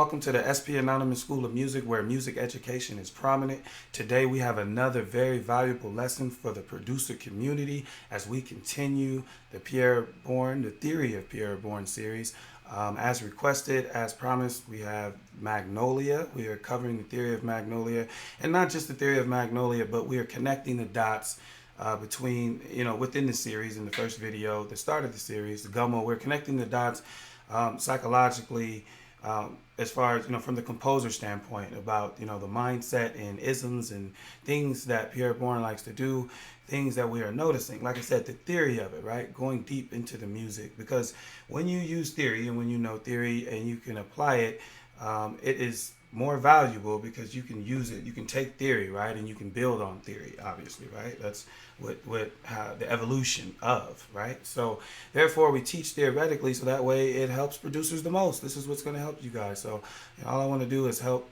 welcome to the SPAnonymous School of Music, where music education is prominent. Today we have another very valuable lesson for the producer community as we continue the Pierre Bourne, the Theory of Pierre Bourne series. As requested, as promised, we have Magnolia. We are covering the theory of Magnolia, and not just the theory of Magnolia, but we are connecting the dots between, within the series. In the first video, the start of the series, the Gummo, we're connecting the dots psychologically, as far as, from the composer standpoint, about, the mindset and isms and things that Pierre Bourne likes to do, things that we are noticing. Like I said, the theory of it, right? Going deep into the music, because when you use theory and when you know theory and you can apply it, it is more valuable because you can use it. You can take theory, right, and you can build on theory, obviously, right? That's what the evolution of, right? So therefore we teach theoretically, so that way it helps producers the most. This is what's going to help you guys. So all I want to do is help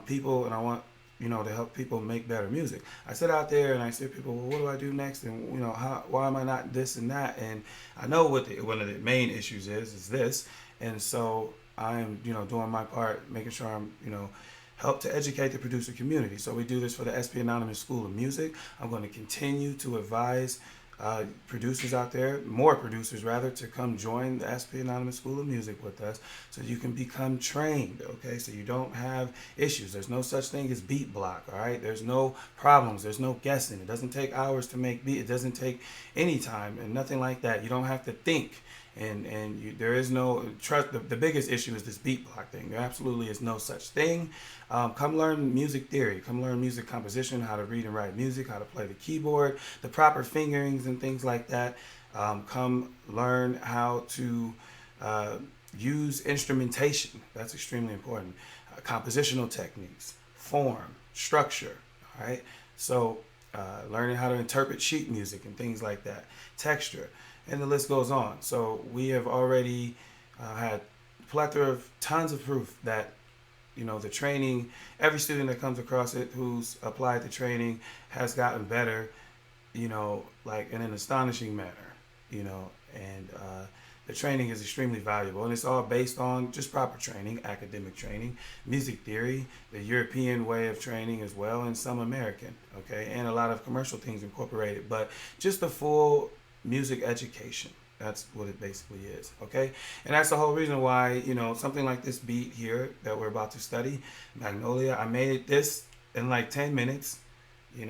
people, and I want to help people make better music. I sit out there and I say to people, well, what do I do next? And why am I not this and that? And I know what one of the main issues is this. And so I am, doing my part, making sure I'm, help to educate the producer community. So we do this for the SPAnonymous School of Music. I'm going to continue to advise producers out there, more producers rather, to come join the SPAnonymous School of Music with us so you can become trained, okay? So you don't have issues. There's no such thing as beat block, all right? There's no problems. There's no guessing. It doesn't take hours to make beat. It doesn't take any time and nothing like that. You don't have to think. There is no trust. The biggest issue is this beat block thing. There absolutely is no such thing. Come learn music theory. Come learn music composition, how to read and write music, how to play the keyboard, the proper fingerings and things like that. Come learn how to use instrumentation. That's extremely important. Compositional techniques, form, structure. All right. So learning how to interpret sheet music and things like that, texture. And the list goes on. So we have already had a plethora of tons of proof that, the training, every student that comes across it who's applied the training has gotten better, like in an astonishing manner, and the training is extremely valuable. And it's all based on just proper training, academic training, music theory, the European way of training as well, and some American, okay, and a lot of commercial things incorporated, but just the full music education. That's what it basically is, okay? And that's the whole reason why, something like this beat here that we're about to study, Magnolia, I made this in like 10 minutes, As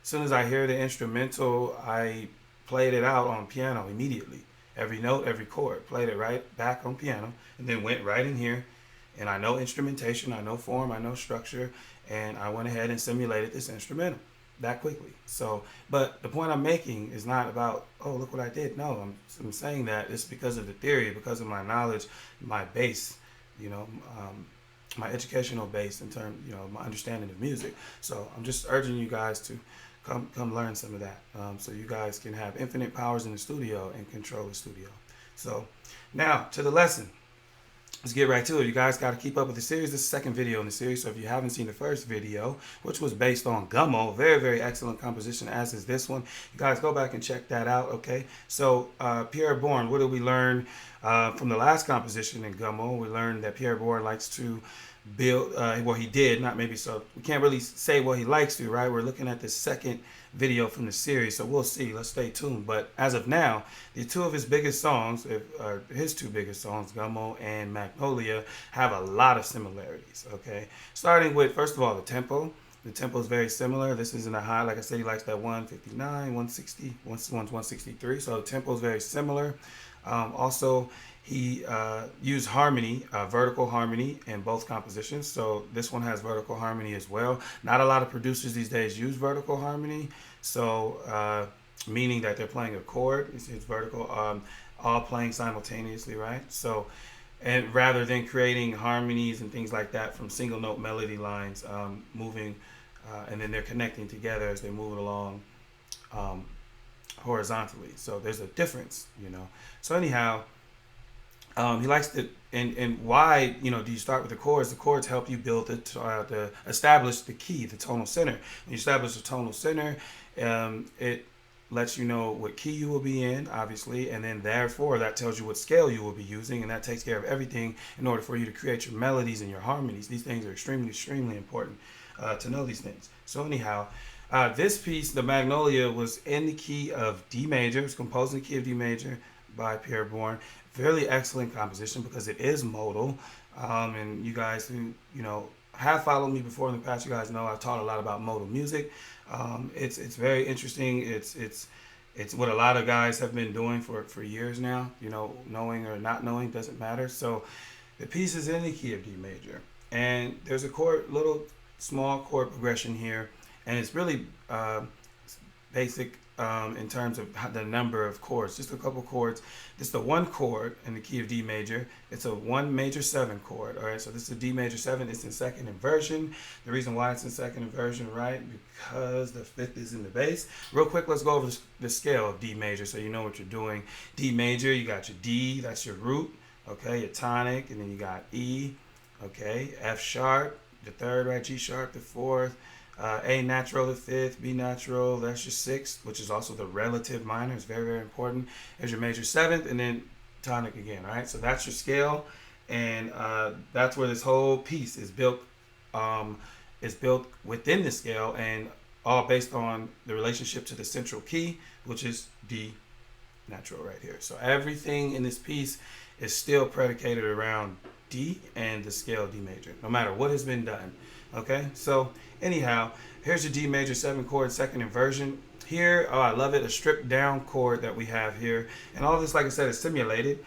soon as I hear the instrumental, I played it out on piano immediately. Every note, every chord, played it right back on piano, and then went right in here. And I know instrumentation, I know form, I know structure, and I went ahead and simulated this instrumental that quickly. So, but the point I'm making is not about, oh, look what I did. No, I'm saying that it's because of the theory, because of my knowledge, my base, my educational base in terms, my understanding of music. So I'm just urging you guys to come learn some of that, so you guys can have infinite powers in the studio and control the studio. So now to the lesson. Let's get right to it. You guys got to keep up with the series. This is the second video in the series, so if you haven't seen the first video, which was based on Gummo, very, very excellent composition, as is this one, you guys go back and check that out, okay? So Pierre Bourne, what did we learn from the last composition in Gummo? We learned that Pierre Bourne likes to build, well, he did, not maybe, so we can't really say what he likes to, right? We're looking at the second video from the series, so we'll see. Let's stay tuned. But as of now, the two of his biggest songs, his two biggest songs, Gummo and Magnolia, have a lot of similarities, okay? Starting with, first of all, the tempo. The tempo is very similar. This is in a high, like I said, he likes that 159, 160, 163, so the tempo is very similar. Also, he used harmony, vertical harmony in both compositions. So this one has vertical harmony as well. Not a lot of producers these days use vertical harmony. So meaning that they're playing a chord, it's vertical, all playing simultaneously, right? So, and rather than creating harmonies and things like that from single note melody lines, moving, and then they're connecting together as they move along horizontally. So there's a difference, So anyhow, he likes to, and why, do you start with the chords? The chords help you build establish the key, the tonal center. When you establish the tonal center, it lets you know what key you will be in, obviously, and then therefore that tells you what scale you will be using, and that takes care of everything in order for you to create your melodies and your harmonies. These things are extremely important to know these things. So anyhow, this piece, the Magnolia, was in the key of D major. It's composed in the key of D major by Pierre Bourne. Fairly excellent composition because it is modal. And you guys who have followed me before in the past, you guys know I've taught a lot about modal music. It's very interesting. It's what a lot of guys have been doing for years now. Knowing or not knowing doesn't matter. So the piece is in the key of D major, and there's a little small chord progression here, and it's really basic in terms of the number of chords. Just a couple chords. This is the one chord in the key of D major. It's a 1 major 7 chord. All right, so this is a D major 7. It's in second inversion. The reason why it's in second inversion, right? Because the fifth is in the bass. Real quick, let's go over the scale of D major so you know what you're doing. D major, you got your D, that's your root. Okay, your tonic, and then you got E. Okay, F sharp, the third, right? G sharp, the fourth. A natural, the fifth. B natural, that's your sixth, which is also the relative minor. It's very important. There's your major seventh, and then tonic again. All right, so that's your scale, and that's where this whole piece is built. Is built within the scale, and all based on the relationship to the central key, which is D natural right here. So everything in this piece is still predicated around D and the scale D major, no matter what has been done. Okay, so anyhow, here's your D major 7 chord, second inversion. Here, oh, I love it, a stripped down chord that we have here. And all this, like I said, is simulated.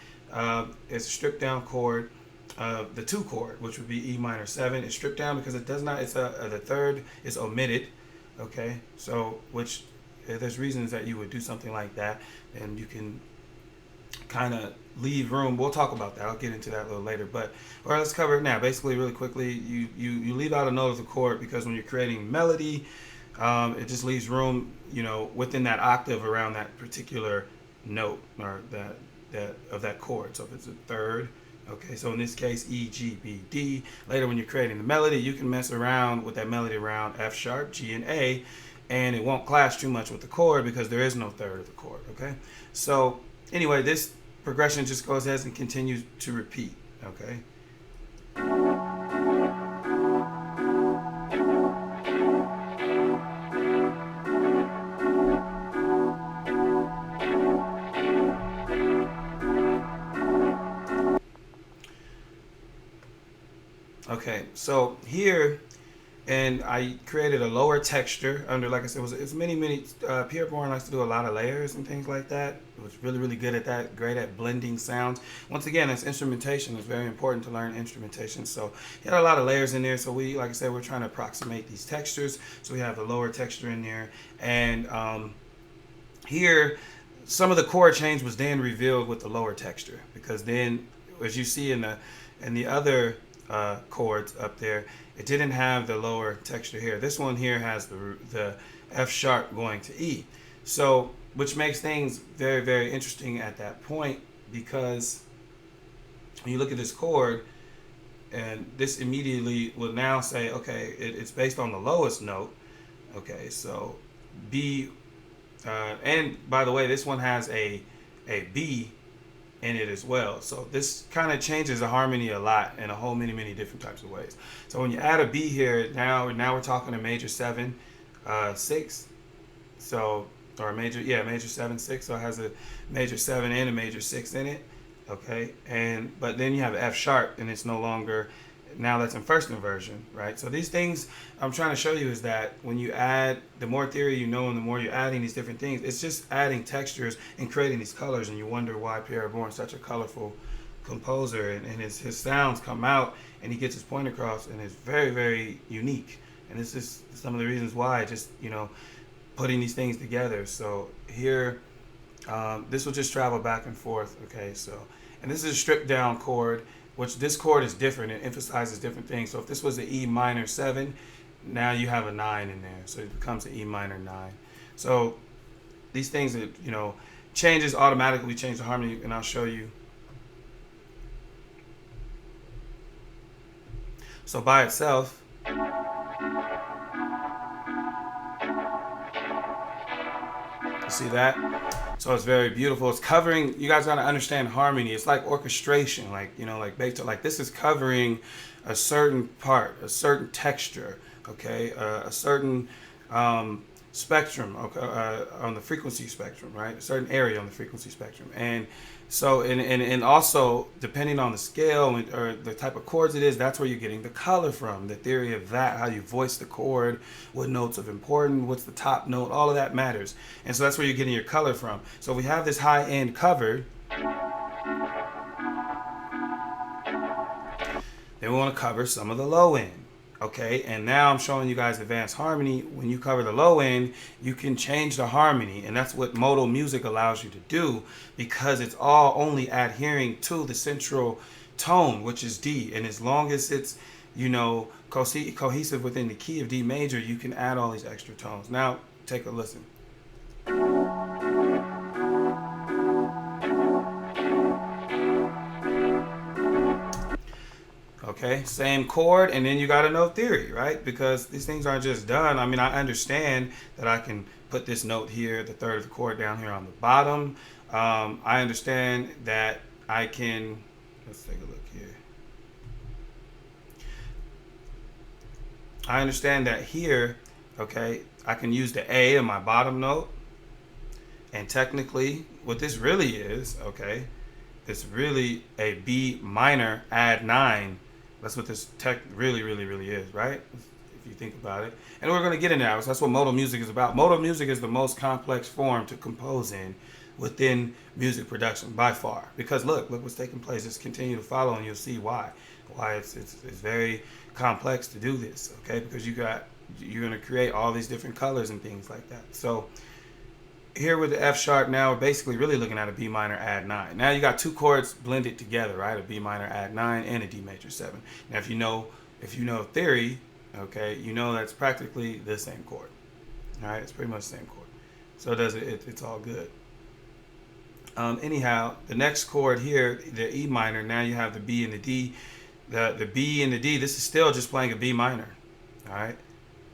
It's a stripped down chord. The 2 chord, which would be E minor 7, is stripped down because it does not, the third is omitted. Okay, so which there's reasons that you would do something like that, and you can kind of leave room. We'll talk about that. I'll get into that a little later, but all right, let's cover it now. Basically, really quickly, you leave out a note of the chord because when you're creating melody, it just leaves room, within that octave around that particular note or that of that chord. So if it's a third, okay, so in this case, E, G, B, D. Later, when you're creating the melody, you can mess around with that melody around F sharp, G, and A, and it won't clash too much with the chord because there is no third of the chord. Okay, so anyway, this progression just goes ahead and continues to repeat. Okay. Okay, so here, and I created a lower texture under, like I said, it's many, Pierre Bourne likes to do a lot of layers and things like that. It was really good at that, great at blending sounds. Once again, it's instrumentation. It's very important to learn instrumentation. So he had a lot of layers in there. So we, like I said, we're trying to approximate these textures. So we have the lower texture in there. And here, some of the chord change was then revealed with the lower texture, because then, as you see in the other chords up there, it didn't have the lower texture here. This one here has the F sharp going to E. So, which makes things very interesting at that point, because when you look at this chord, and this immediately will now say, okay, it's based on the lowest note. Okay, so B, and by the way, this one has a B in it as well. So this kind of changes the harmony a lot in a whole many different types of ways. So when you add a B here, now we're talking a major 7, 6. So, or major 7, 6. So it has a major 7 and a major 6 in it. Okay, but then you have F sharp, and it's no longer, now that's in first inversion, right? So these things I'm trying to show you is that when you add, the more theory you know and the more you're adding these different things, it's just adding textures and creating these colors, and you wonder why Pierre Bourne is such a colorful composer, and his sounds come out and he gets his point across, and it's very unique. And this is some of the reasons why, just putting these things together. So here, this will just travel back and forth. Okay, so, and this is a stripped down chord, which this chord is different. It emphasizes different things. So if this was the E minor 7, now you have a 9 in there. So it becomes an E minor 9. So these things that, changes automatically change the harmony, and I'll show you. So by itself, see that? So it's very beautiful. It's covering, you guys got to understand harmony. It's like orchestration, like, you know, like Beethoven, like this is covering a certain part, a certain texture, okay, a certain spectrum, okay, on the frequency spectrum, right? A certain area on the frequency spectrum. And so, and also, depending on the scale or the type of chords it is, that's where you're getting the color from. The theory of that, how you voice the chord, what notes of important, what's the top note, all of that matters. And so that's where you're getting your color from. So we have this high end covered. Then we want to cover some of the low end. Okay, and now I'm showing you guys advanced harmony. When you cover the low end, you can change the harmony, and that's what modal music allows you to do, because it's all only adhering to the central tone, which is D. And as long as it's, you know, cohesive within the key of D major, you can add all these extra tones. Now, take a listen. Okay, same chord, and then you got to know theory, right? Because these things aren't just done. I mean, I understand that I can put this note here, the third of the chord down here on the bottom. I understand that I can, let's take a look here. I understand that here, okay, I can use the A in my bottom note. And technically, what this really is, okay, it's really a B minor add 9. That's what this really is, right? If you think about it. And we're going to get into that. So that's what modal music is about. Modal music is the most complex form to compose in within music production by far. Because look what's taking place. Just continue to follow and you'll see why. Why it's very complex to do this, okay? Because you're going to create all these different colors and things like that. So here with the F sharp, now we're basically really looking at a B minor add 9. Now you got two chords blended together, right? A B minor add 9 and a D major 7. Now if you know theory, okay, you know that's practically the same chord. All right, it's pretty much the same chord. So it's all good. Anyhow, the next chord here, the E minor, now you have the B and the D. The B and the D, this is still just playing a B minor. All right,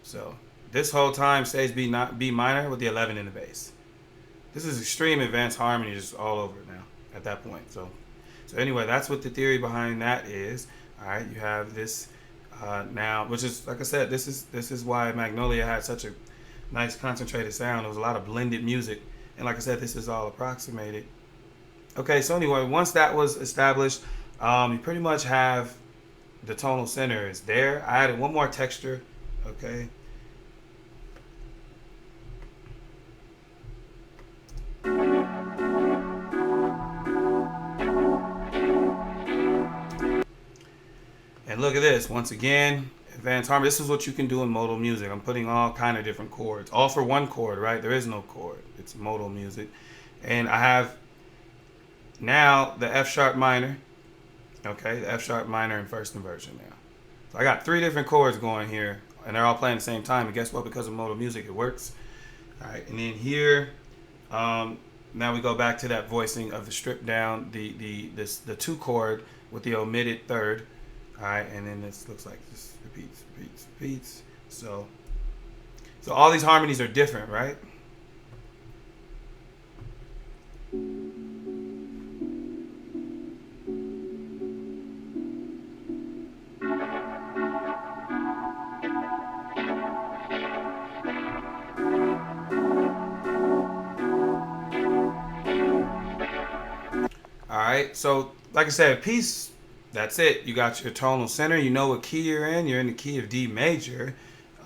so this whole time stays B minor with the 11 in the bass. This is extreme advanced harmony, just all over it now at that point. So anyway, that's what the theory behind that is. All right, you have this now, which is, like I said, this is why Magnolia had such a nice concentrated sound. There was a lot of blended music, and like I said, this is all approximated. Okay, so anyway, once that was established, you pretty much have the tonal center is there. I added one more texture. Okay. And look at this, once again, advanced harmony. This is what you can do in modal music. I'm putting all kind of different chords, all for one chord, right? There is no chord. It's modal music. And I have now the F sharp minor, okay, the F sharp minor in first inversion now. So I got 3 different chords going here, and they're all playing at the same time. And guess what? Because of modal music, it works. All right, and then here, now we go back to that voicing of the stripped down, the 2 chord with the omitted third. All right, and then this looks like this repeats. So all these harmonies are different, right? All right, so like I said, piece. That's it. You got your tonal center. You know what key you're in. You're in the key of D major.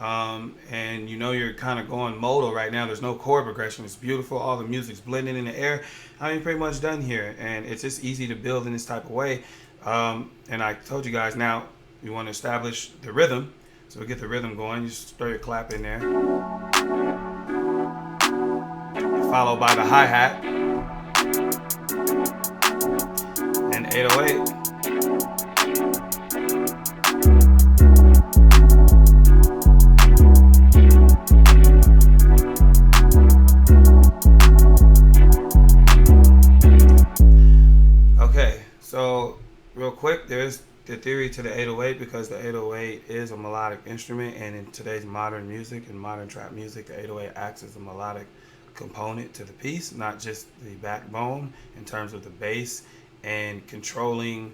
And you know you're kind of going modal right now. There's no chord progression. It's beautiful. All the music's blending in the air. I mean, pretty much done here. And it's just easy to build in this type of way. And I told you guys, now you want to establish the rhythm. So we get the rhythm going. You just throw your clap in there. Followed by the hi-hat. And 808. So real quick, there's the theory to the 808, because the 808 is a melodic instrument, and in today's modern music and modern trap music, the 808 acts as a melodic component to the piece, not just the backbone in terms of the bass and controlling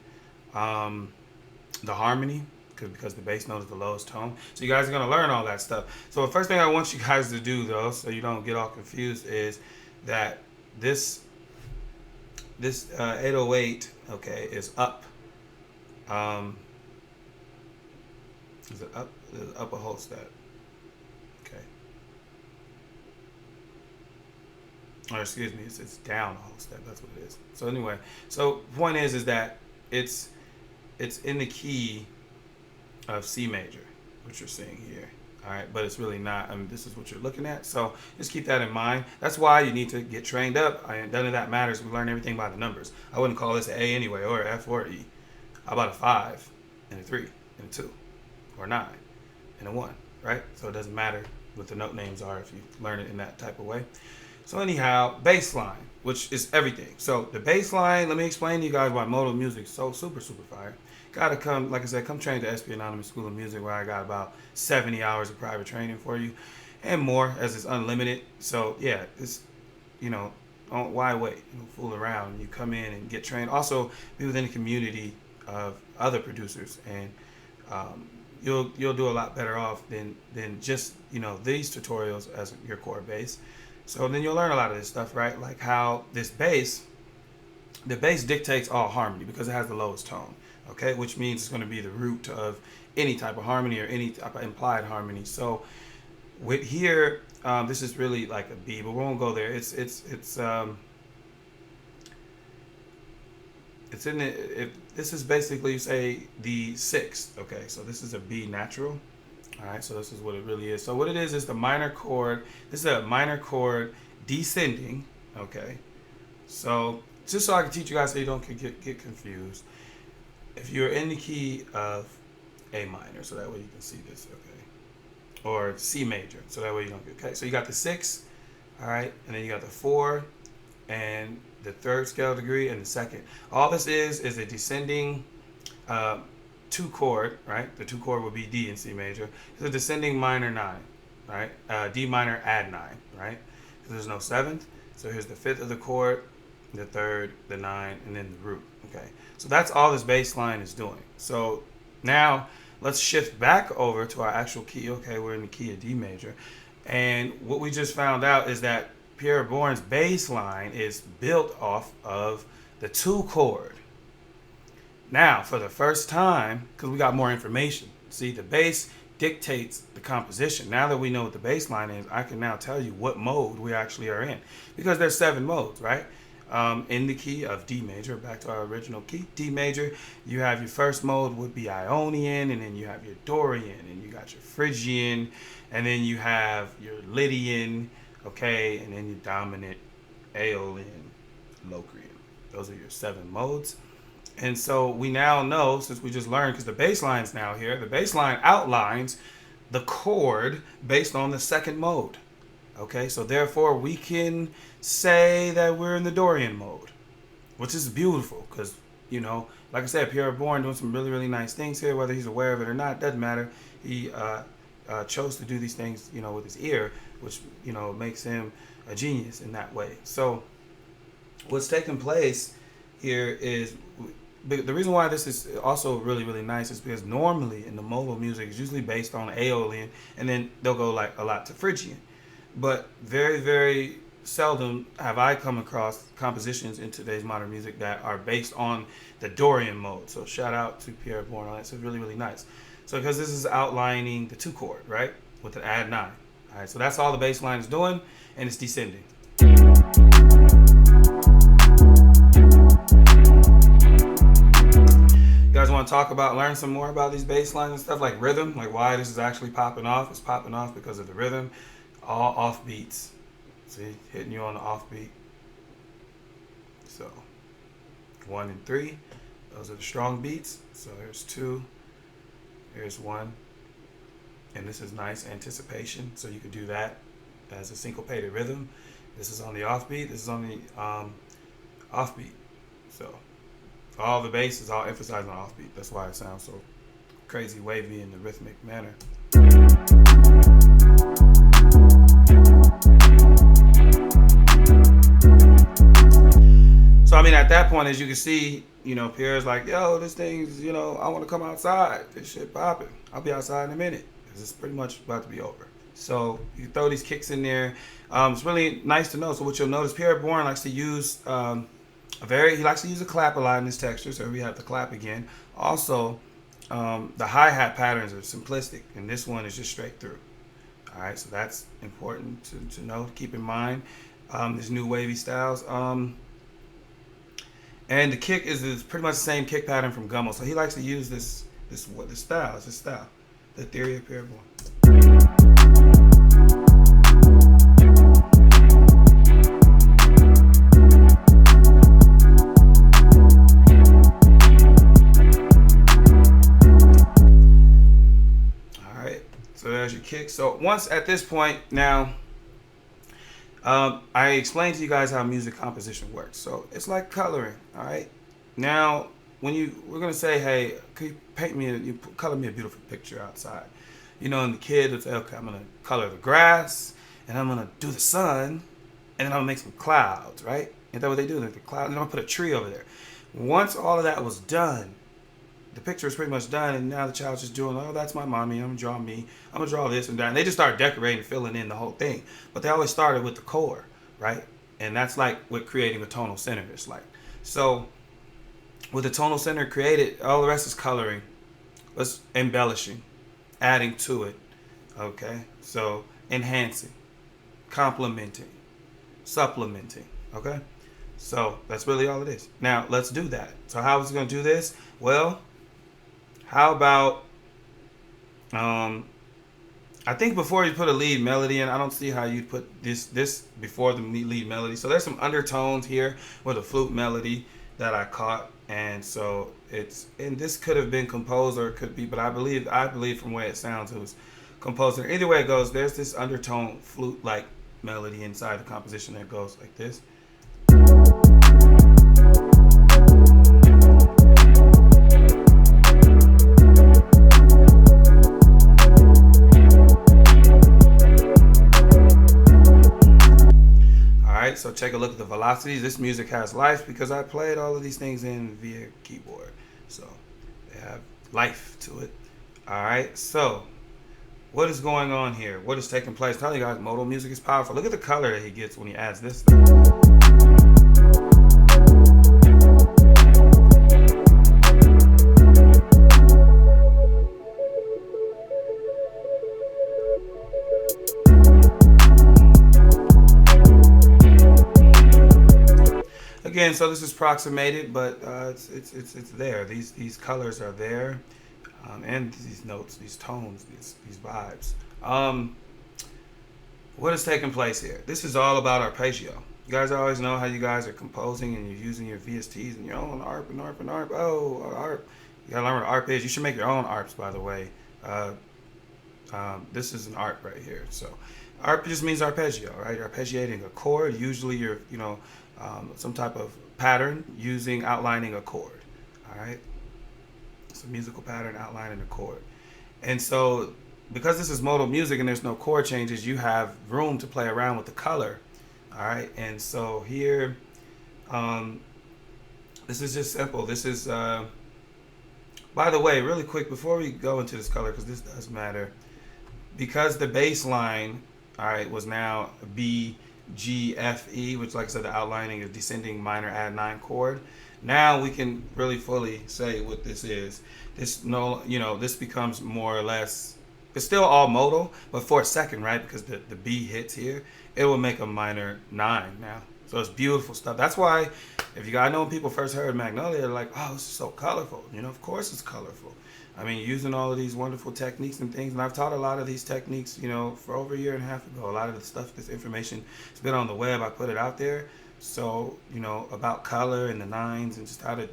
the harmony, because the bass note is the lowest tone. So you guys are going to learn all that stuff. So the first thing I want you guys to do, though, so you don't get all confused, is that this 808, okay, is up. Is it up? Up a whole step. Okay. Or excuse me, it's down a whole step. That's what it is. So anyway, so point is that it's in the key of C major, which you're seeing here. All right, but it's really not. I mean, this is what you're looking at. So just keep that in mind. That's why you need to get trained up. None of that matters. We learn everything by the numbers. I wouldn't call this an A anyway, or an F or an E. How about a 5 and a 3 and a 2, or a 9 and a 1, right? So it doesn't matter what the note names are if you learn it in that type of way. So anyhow, bass line, which is everything. So the bass line, let me explain to you guys why modal music is so super fire. Gotta come, like I said, come train at the SPAnonMusicSchool of Music, where I got about 70 hours of private training for you, and more, as it's unlimited. So yeah, it's, why wait? Fool around. You come in and get trained. Also, be within a community of other producers, and you'll do a lot better off than just these tutorials as your core bass. So then you'll learn a lot of this stuff, right? Like how the bass dictates all harmony because it has the lowest tone. Okay, which means it's going to be the root of any type of harmony or any type of implied harmony. So with here, this is really like a B, but we won't go there. It's in the, this is basically, you say, the 6th. Okay, so this is a B natural. All right, so this is what it really is. So what it is the minor chord. This is a minor chord descending. Okay, so just so I can teach you guys so you don't get confused. If you're in the key of A minor, so that way you can see this, okay, or C major, so that way you don't get, okay. So you got the 6, all right, and then you got the 4, and the 3rd scale degree, and the 2nd. All this is a descending 2 chord, right? The 2 chord would be D in C major. It's a descending minor 9, right? D minor add 9, right? Because there's no 7th. So here's the 5th of the chord, the 3rd, the 9, and then the root. Okay, so that's all this bass line is doing. So now let's shift back over to our actual key. Okay, we're in the key of D major, and what we just found out is that Pierre Bourne's bass line is built off of the 2 chord. Now, for the first time, because we got more information, see, the bass dictates the composition. Now that we know what the bass line is, I can now tell you what mode we actually are in, because there's 7 modes, right? In the key of D major, back to our original key, D major, you have your first mode would be Ionian, and then you have your Dorian, and you got your Phrygian, and then you have your Lydian, okay, and then your dominant, Aeolian, Locrian. Those are your 7 modes. And so we now know, since we just learned, because the bass line's now here, the bass line outlines the chord based on the 2nd mode. Okay, so therefore we can say that we're in the Dorian mode, which is beautiful because, like I said, Pierre Bourne doing some really, really nice things here, whether he's aware of it or not, doesn't matter. He chose to do these things, with his ear, which, makes him a genius in that way. So what's taking place here is, the reason why this is also really, really nice is because normally in the modal music, it's usually based on Aeolian, and then they'll go like a lot to Phrygian. But very, very seldom have I come across compositions in today's modern music that are based on the Dorian mode. So shout out to Pierre Bourne on that. It's really, really nice. So because this is outlining the 2 chord, right, with an add 9. All right, so that's all the bass line is doing, and it's descending. You guys want to learn some more about these bass lines and stuff, like rhythm, like why this is actually popping off? It's popping off because of the rhythm. All off beats. See, hitting you on the off beat. So 1 and 3, those are the strong beats. So here's 2, here's 1, and this is nice anticipation. So you could do that as a syncopated rhythm. This is on the off beat. This is on the off beat. So all the bass is all emphasized on off beat. That's why it sounds so crazy wavy in the rhythmic manner. So I mean, at that point, as you can see, Pierre's like, yo, this thing's, I want to come outside. This shit popping. I'll be outside in a minute because it's pretty much about to be over. So you throw these kicks in there. It's really nice to know. So what you'll notice, Pierre Bourne likes to use he likes to use a clap a lot in his texture. So we have the clap again. Also, the hi-hat patterns are simplistic, and this one is just straight through. All right, so that's important to know, to keep in mind. These new wavy styles. And the kick is pretty much the same kick pattern from Gummo. So he likes to use this style. It's his style. The theory of Pierre Bourne. All right. So there's your kick. So once at this point now, I explained to you guys how music composition works. So it's like coloring, all right? Now, we're gonna say, hey, can you color me a beautiful picture outside? And the kid would say, okay, I'm gonna color the grass, and I'm gonna do the sun, and then I'm gonna make some clouds, right? Isn't that what they do? Like the cloud, and I'm gonna put a tree over there. Once all of that was done, the picture is pretty much done, and now the child's just doing, oh, that's my mommy, I'm gonna draw me, I'm gonna draw this and that. And they just start decorating, filling in the whole thing. But they always started with the core, right? And that's like what creating a tonal center is like. So with the tonal center created, all the rest is coloring, let's embellishing, adding to it, okay? So enhancing, complementing, supplementing, okay? So that's really all it is. Now let's do that. So how is it gonna do this? Well, how about, I think before you put a lead melody in, I don't see how you'd put this before the lead melody. So there's some undertones here with a flute melody that I caught. And so and this could have been composed or it could be, but I believe from the way it sounds, it was composed. Either way it goes, there's this undertone flute-like melody inside the composition that goes like this. So take a look at the velocities. This music has life because I played all of these things in via keyboard. So they have life to it. All right. So what is going on here? What is taking place? I'm telling you guys, modal music is powerful. Look at the color that he gets when he adds this stuff. Again, so this is approximated, but it's there. These colors are there, and these notes, these tones, these vibes. What is taking place here? This is all about arpeggio. You guys always know how you guys are composing and you're using your VSTs and your own ARP and ARP and ARP. Oh, ARP. You gotta learn what ARP is. You should make your own ARPs, by the way. This is an ARP right here. So ARP just means arpeggio, right? You're arpeggiating a chord. Usually you're, some type of pattern outlining a chord. All right. It's a musical pattern outlining a chord. And so because this is modal music and there's no chord changes, you have room to play around with the color. All right. And so here, this is just simple. This is, by the way, really quick, before we go into this color, because this does matter, because the bass line, all right, was now B, G, F, E, which, like I said, the outlining is descending minor add 9 chord. Now we can really fully say what this is. This becomes more or less, it's still all modal, but for a second, right? Because the B hits here, it will make a minor 9 now. So it's beautiful stuff. That's why, if you guys know, when people first heard Magnolia, they're like, oh, this is so colorful. Of course it's colorful. I mean, using all of these wonderful techniques and things, and I've taught a lot of these techniques, for over a year and a half ago. A lot of the stuff, this information, has been on the web. I put it out there. So, about color and the nines and just how to,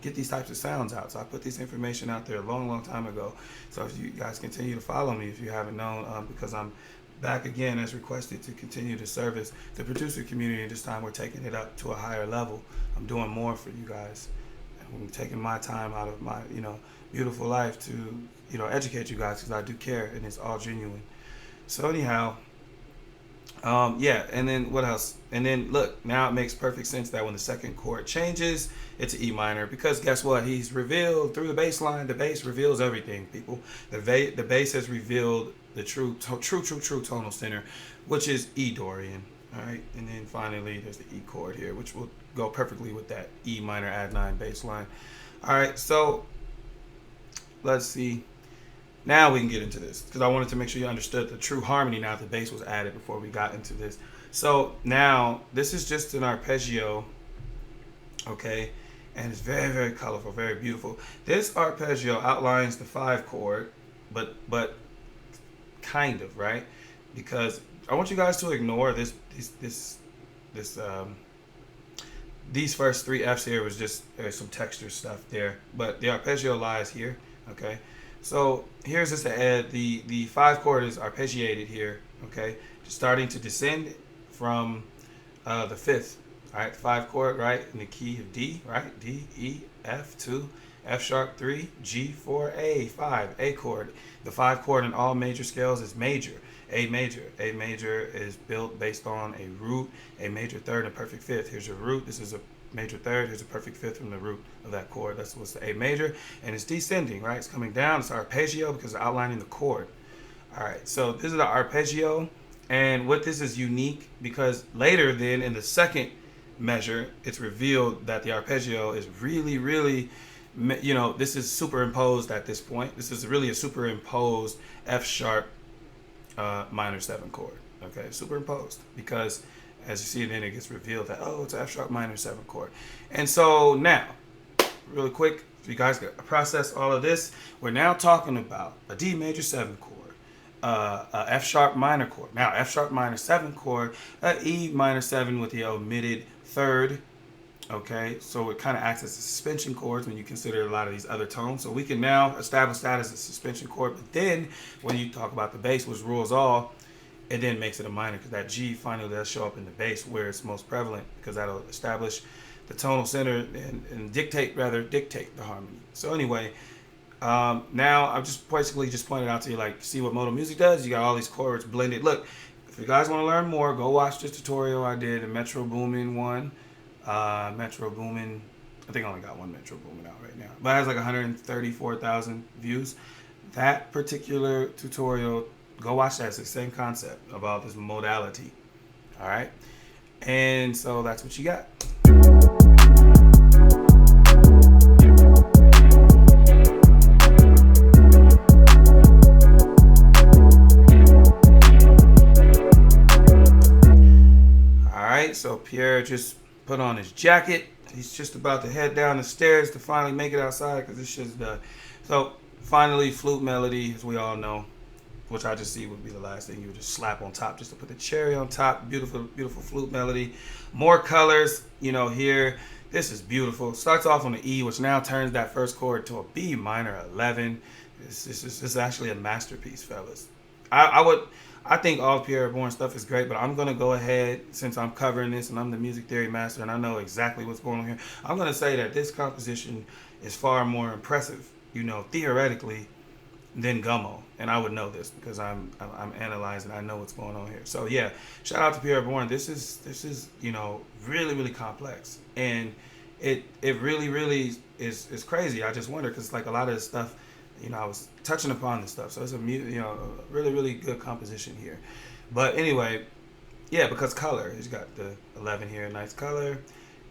get these types of sounds out. So I put this information out there a long, long time ago. So if you guys continue to follow me, if you haven't known, because I'm back again as requested to continue to service the producer community. And this time we're taking it up to a higher level. I'm doing more for you guys. I'm taking my time out of my, beautiful life to, educate you guys because I do care and it's all genuine. So anyhow, Yeah, and then what else? And then look, now it makes perfect sense that when the second chord changes, it's an E minor because guess what? He's revealed through the bass line. The bass reveals everything, people. The bass has revealed the true tonal center, which is E Dorian. All right, and then finally there's the E chord here, which will go perfectly with that E minor add 9 bass line. All right, so let's see. Now we can get into this because I wanted to make sure you understood the true harmony now that the bass was added before we got into this. So now this is just an arpeggio, okay, and it's very, very colorful, very beautiful. This arpeggio outlines the 5 chord, but kind of, right? Because I want you guys to ignore these first 3 Fs here was just there's some texture stuff there, but the arpeggio lies here, okay? So here's just the 5 chord is arpeggiated here, okay? Just starting to descend from the 5th, all right? 5 chord, right? In the key of D, right? D, E, F, 2, F sharp 3, G 4, A 5, A chord. The 5 chord in all major scales is major. A major. A major is built based on a root, a major third, and a perfect fifth. Here's your root. This is a major third. Here's a perfect fifth from the root of that chord. That's what's the A major. And it's descending, right? It's coming down. It's arpeggio because it's outlining the chord. All right. So this is the arpeggio. And what this is unique because later then in the second measure, it's revealed that the arpeggio is really, really, this is superimposed at this point. This is really a superimposed F sharp minor 7 chord. Okay, superimposed because as you see, then it gets revealed that it's F sharp minor 7 chord. And so now, really quick, so you guys can process all of this. We're now talking about a D major 7 chord, a F sharp minor chord. Now F sharp minor 7 chord, E minor 7 with the omitted third. Okay, so it kind of acts as a suspension chord when you consider a lot of these other tones. So we can now establish that as a suspension chord. But then when you talk about the bass, which rules all, it then makes it a minor because that G finally does show up in the bass where it's most prevalent because that'll establish the tonal center and dictate the harmony. So anyway, now I've just basically just pointed out to you, like, see what modal music does. You got all these chords blended. Look, if you guys want to learn more, go watch this tutorial I did, a Metro Boomin one. Metro Boomin, I think I only got one Metro Boomin out right now, but it has like 134,000 views. That particular tutorial, go watch that. It's the same concept about this modality. All right, and so that's what you got. All right, so Pierre just put on his jacket. He's just about to head down the stairs to finally make it outside because this shit's done. So finally, Flute Melody, as we all know, which I just see would be the last thing you would just slap on top just to put the cherry on top. Beautiful, beautiful Flute Melody. More colors, here. This is beautiful. Starts off on the E, which now turns that first chord to a B minor 11. This is actually a masterpiece, fellas. I think all Pierre Bourne stuff is great, but I'm going to go ahead, since I'm covering this and I'm the music theory master and I know exactly what's going on here, I'm going to say that this composition is far more impressive, theoretically, than Gummo. And I would know this because I'm analyzing, I know what's going on here. So yeah, shout out to Pierre Bourne. This is really, really complex. And it really, really is crazy. I just wonder because like a lot of this stuff, I was touching upon this stuff, so it's a really, really good composition here. But anyway, yeah, because color, he's got the 11 here, nice color,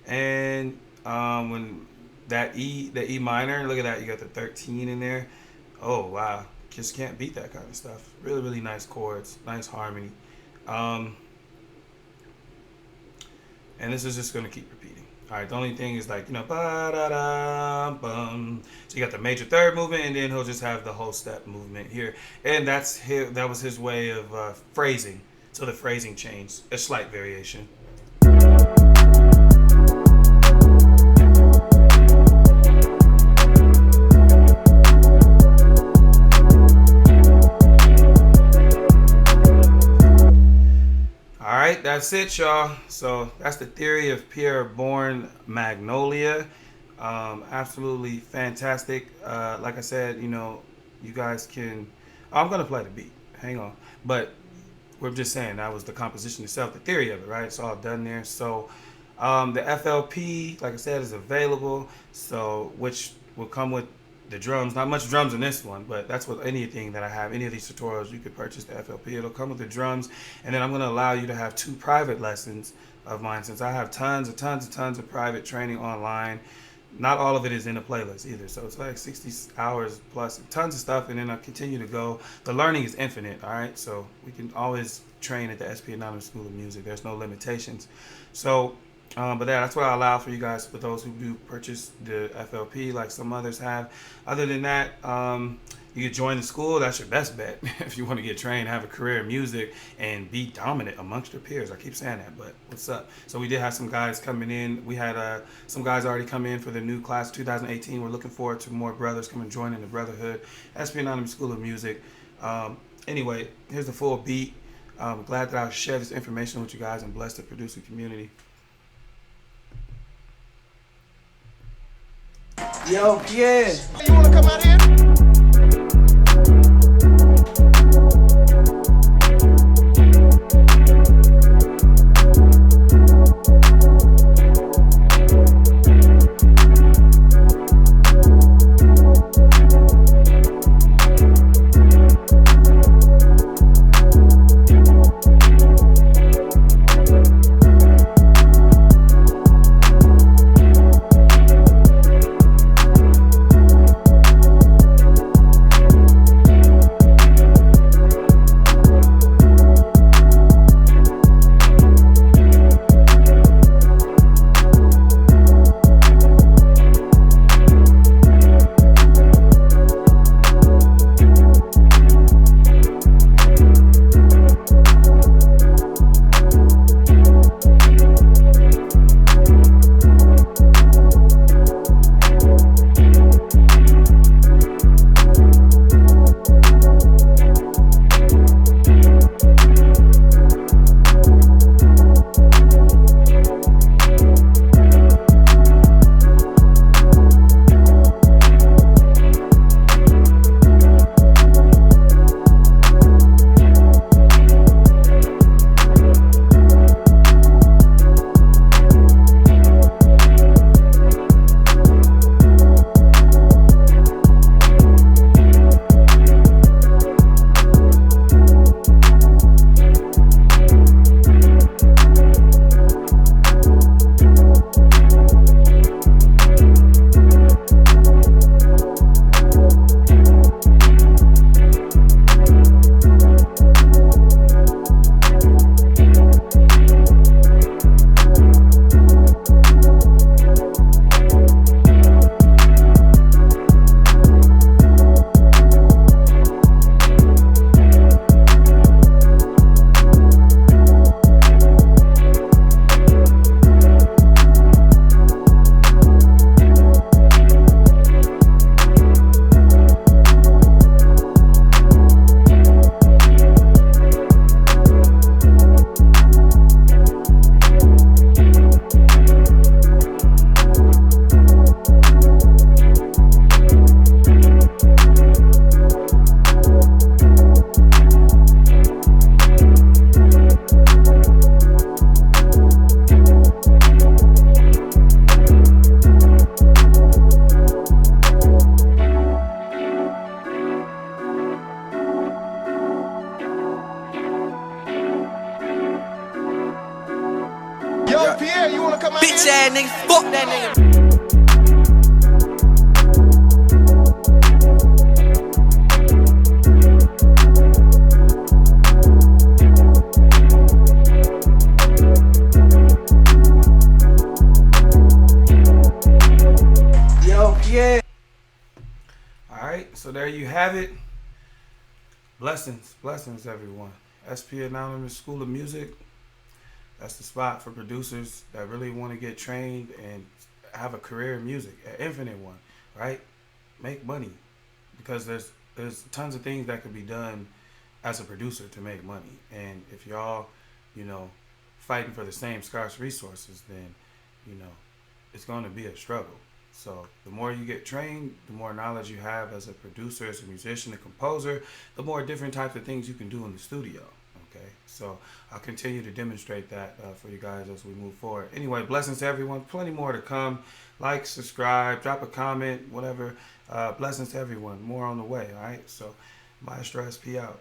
and when the E minor, look at that, you got the 13 in there. Oh wow, just can't beat that kind of stuff. Really, really nice chords, nice harmony, and this is just gonna keep repeating. All right, the only thing is like, ba-da-da-bum. So you got the major third movement, and then he'll just have the whole step movement here. And that was his way of phrasing. So the phrasing changed, a slight variation. Alright, that's it, y'all. So that's the theory of Pierre Bourne Magnolia. Absolutely fantastic. Like I said, you guys can... I'm going to play the beat. Hang on. But we're just saying that was the composition itself, the theory of it, right? It's all done there. So the FLP, like I said, is available. So which will come with the drums. Not much drums in this one, but that's with anything that I have. Any of these tutorials, you could purchase the FLP. It'll come with the drums, and then I'm going to allow you to have 2 private lessons of mine, since I have tons of private training online. Not all of it is in a playlist either, so it's like 60 hours plus, tons of stuff, and then I continue to go. The learning is infinite, all right? So we can always train at the SPAnonymous School of Music. There's no limitations. So, but that's what I allow for you guys, for those who do purchase the FLP, like some others have. Other than that, you can join the school. That's your best bet if you want to get trained, have a career in music, and be dominant amongst your peers. I keep saying that, but what's up? So we did have some guys coming in. We had some guys already come in for the new class 2018. We're looking forward to more brothers coming joining the brotherhood, SPAnonymous School of Music. Anyway, here's the full beat. I'm glad that I share this information with you guys and bless the producer community. Yo, Pierre. You wanna come out here? Yo, Pierre, you wanna come out Bitch here? ass nigga, fuck that nigga. Yo, Pierre. Alright, so there you have it. Blessings, everyone. SPAnonymous School of Music. That's the spot for producers that really want to get trained and have a career in music, an infinite one, right? Make money, because there's tons of things that could be done as a producer to make money. And if y'all, fighting for the same scarce resources, then, it's going to be a struggle. So the more you get trained, the more knowledge you have as a producer, as a musician, a composer, the more different types of things you can do in the studio. Okay, so I'll continue to demonstrate that for you guys as we move forward. Anyway, blessings to everyone. Plenty more to come. Like, subscribe, drop a comment, whatever. Blessings to everyone. More on the way. All right. So, Maestro SP out.